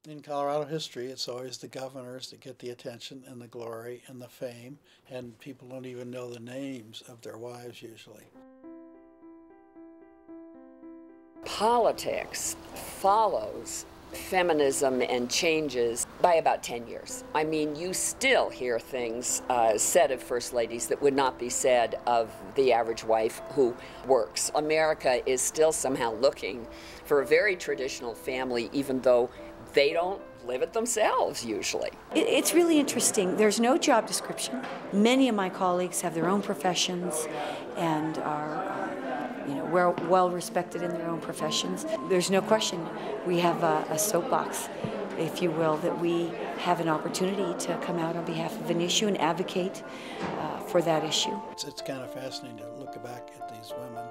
In Colorado history, it's always the governors that get the attention and the glory and the fame, and people don't even know the names of their wives usually. Politics follows feminism and changes by about 10 years. I mean, you still hear things said of first ladies that would not be said of the average wife who works. America is still somehow looking for a very traditional family, even though they don't live it themselves usually. It's really interesting. There's no job description. Many of my colleagues have their own professions and are well respected in their own professions. There's no question we have a soapbox, if you will, that we have an opportunity to come out on behalf of an issue and advocate for that issue. It's kind of fascinating to look back at these women.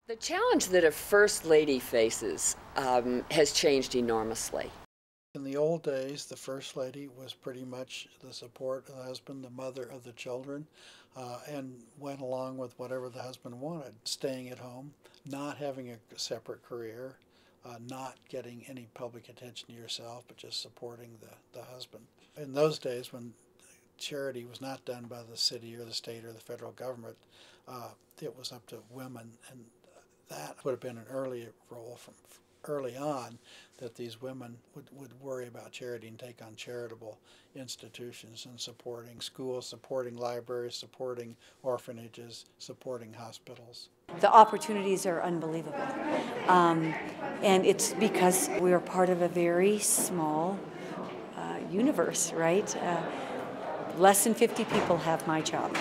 The challenge that a first lady faces has changed enormously. In the old days, the First Lady was pretty much the support of the husband, the mother of the children, and went along with whatever the husband wanted, staying at home, not having a separate career, not getting any public attention to yourself, but just supporting the husband. In those days, when charity was not done by the city or the state or the federal government, it was up to women, and that would have been an early role from early on, that these women would worry about charity and take on charitable institutions and supporting schools, supporting libraries, supporting orphanages, supporting hospitals. The opportunities are unbelievable. And it's because we are part of a very small universe, right? Less than 50 people have my job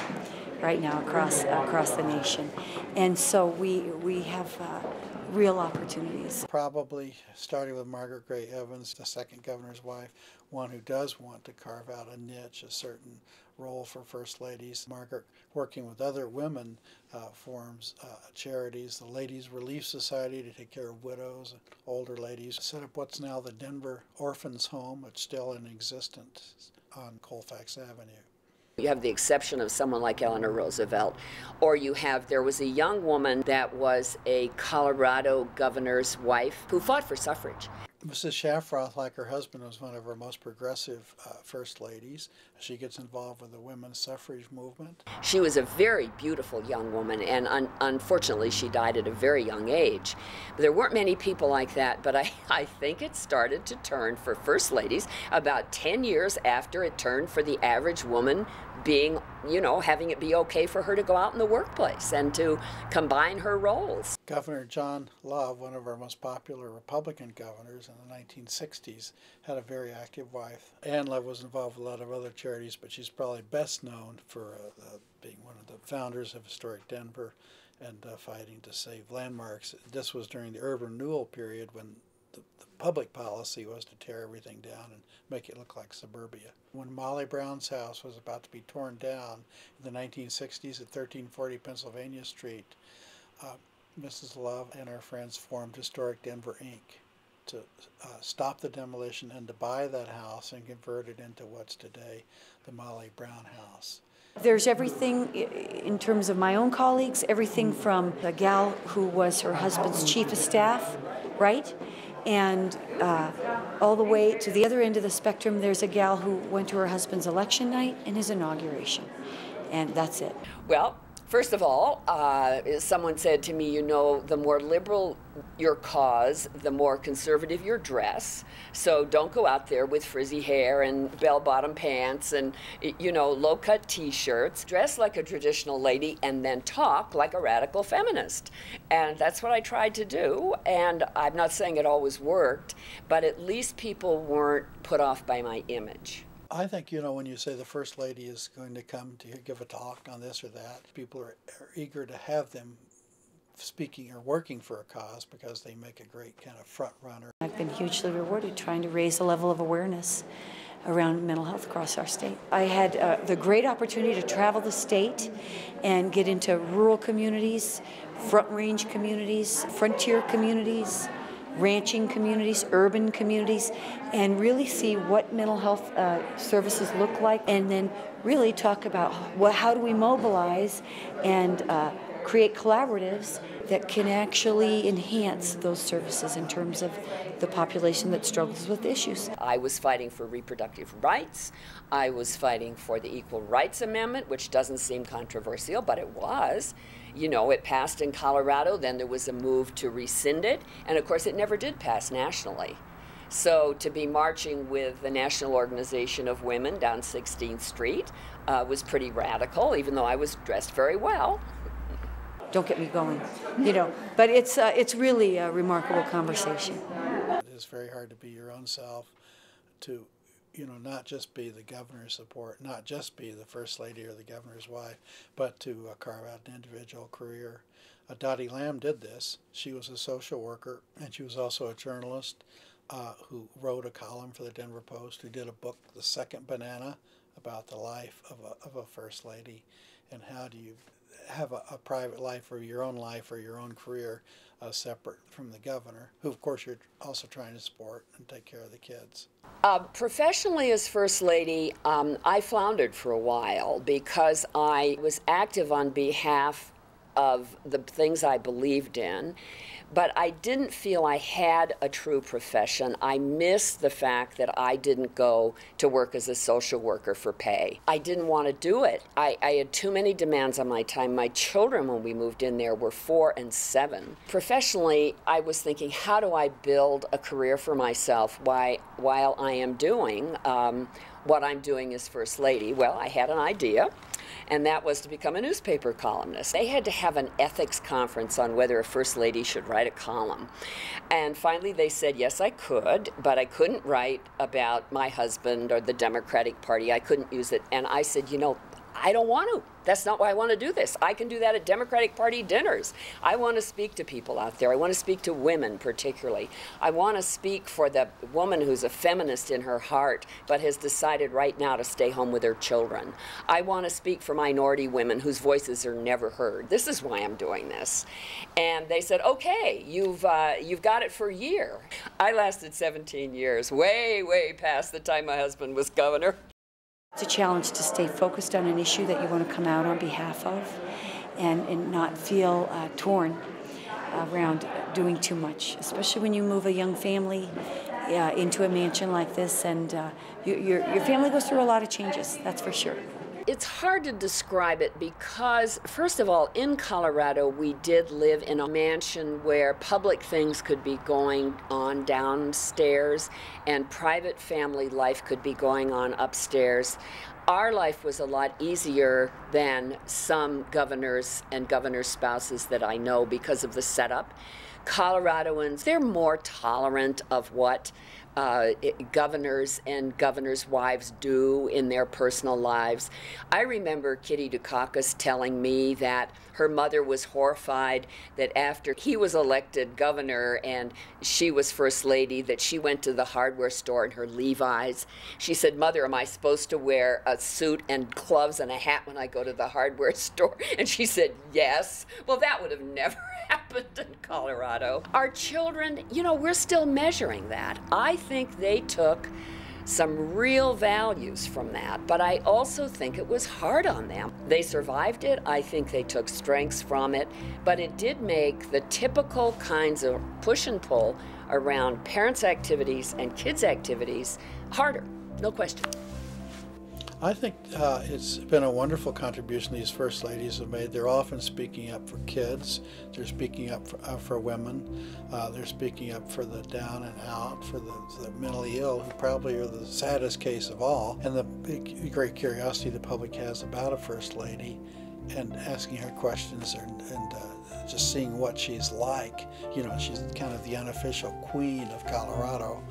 right now across the nation. And so we have real opportunities. Probably starting with Margaret Gray Evans, the second governor's wife, one who does want to carve out a niche, a certain role for first ladies. Margaret, working with other women, forms charities, the Ladies Relief Society to take care of widows and older ladies, set up what's now the Denver Orphans Home. It's still in existence on Colfax Avenue. You have the exception of someone like Eleanor Roosevelt, or there was a young woman that was a Colorado governor's wife who fought for suffrage. Mrs. Shafroth, like her husband, was one of our most progressive first ladies. She gets involved with the women's suffrage movement. She was a very beautiful young woman, and unfortunately she died at a very young age. There weren't many people like that, but I think it started to turn for first ladies about 10 years after it turned for the average woman, being, having it be okay for her to go out in the workplace and to combine her roles. Governor John Love, one of our most popular Republican governors in the 1960s, had a very active wife. Ann Love was involved with a lot of other charities, but she's probably best known for being one of the founders of Historic Denver and fighting to save landmarks. This was during the urban renewal period when the public policy was to tear everything down and make it look like suburbia. When Molly Brown's house was about to be torn down in the 1960s at 1340 Pennsylvania Street, Mrs. Love and her friends formed Historic Denver, Inc. to stop the demolition and to buy that house and convert it into what's today the Molly Brown House. There's everything in terms of my own colleagues, everything from a gal who was her husband's chief of staff, right? And all the way to the other end of the spectrum, there's a gal who went to her husband's election night and his inauguration. And that's it. Well, first of all, someone said to me, the more liberal your cause, the more conservative your dress. So don't go out there with frizzy hair and bell-bottom pants and, low-cut T-shirts. Dress like a traditional lady and then talk like a radical feminist. And that's what I tried to do. And I'm not saying it always worked, but at least people weren't put off by my image. I think, when you say the First Lady is going to come to give a talk on this or that, people are eager to have them speaking or working for a cause because they make a great kind of front runner. I've been hugely rewarded trying to raise a level of awareness around mental health across our state. I had the great opportunity to travel the state and get into rural communities, front range communities, frontier communities, ranching communities, urban communities, and really see what mental health services look like, and then really talk about how do we mobilize and create collaboratives that can actually enhance those services in terms of the population that struggles with issues. I was fighting for reproductive rights. I was fighting for the Equal Rights Amendment, which doesn't seem controversial, but it was. You know, it passed in Colorado, then there was a move to rescind it, and of course it never did pass nationally. So to be marching with the National Organization of Women down 16th Street was pretty radical, even though I was dressed very well. Don't get me going, you know, but it's really a remarkable conversation. It is very hard to be your own self, to, you know, not just be the governor's support, not just be the first lady or the governor's wife, but to carve out an individual career. Dottie Lamb did this. She was a social worker, and she was also a journalist who wrote a column for the Denver Post, who did a book, The Second Banana, about the life of a first lady, and how do you have a private life or your own career separate from the governor, who of course you're also trying to support and take care of the kids. Professionally as First Lady, I floundered for a while because I was active on behalf of the things I believed in, but I didn't feel I had a true profession. I missed the fact that I didn't go to work as a social worker for pay. I didn't want to do it. I had too many demands on my time. My children, when we moved in there, were 4 and 7. Professionally, I was thinking, how do I build a career for myself while I am doing what I'm doing as First Lady? Well, I had an idea, and that was to become a newspaper columnist. They had to have an ethics conference on whether a First Lady should write a column. And finally they said, yes, I could, but I couldn't write about my husband or the Democratic Party. I couldn't use it. And I said, you know, I don't want to. That's not why I want to do this. I can do that at Democratic Party dinners. I want to speak to people out there. I want to speak to women particularly. I want to speak for the woman who's a feminist in her heart but has decided right now to stay home with her children. I want to speak for minority women whose voices are never heard. This is why I'm doing this. And they said, okay, you've got it for a year. I lasted 17 years, way past the time my husband was governor. It's a challenge to stay focused on an issue that you want to come out on behalf of and not feel torn around doing too much, especially when you move a young family into a mansion like this, and your family goes through a lot of changes, that's for sure. It's hard to describe it because, first of all, in Colorado, we did live in a mansion where public things could be going on downstairs and private family life could be going on upstairs. Our life was a lot easier than some governors and governors' spouses that I know because of the setup. Coloradoans, they're more tolerant of what governors and governors' wives do in their personal lives. I remember Kitty Dukakis telling me that her mother was horrified that after he was elected governor and she was First Lady, that she went to the hardware store in her Levi's. She said, "Mother, am I supposed to wear a suit and gloves and a hat when I go to the hardware store?" And she said, "Yes." Well, that would have never happened in Colorado. Our children, you know, we're still measuring that. I think they took some real values from that, but I also think it was hard on them. They survived it. I think they took strengths from it, but it did make the typical kinds of push and pull around parents' activities and kids' activities harder, no question. I think it's been a wonderful contribution these First Ladies have made. They're often speaking up for kids. They're speaking up for women. They're speaking up for the down and out, for the mentally ill, who probably are the saddest case of all. And the great curiosity the public has about a First Lady, and asking her questions and just seeing what she's like. You know, she's kind of the unofficial queen of Colorado.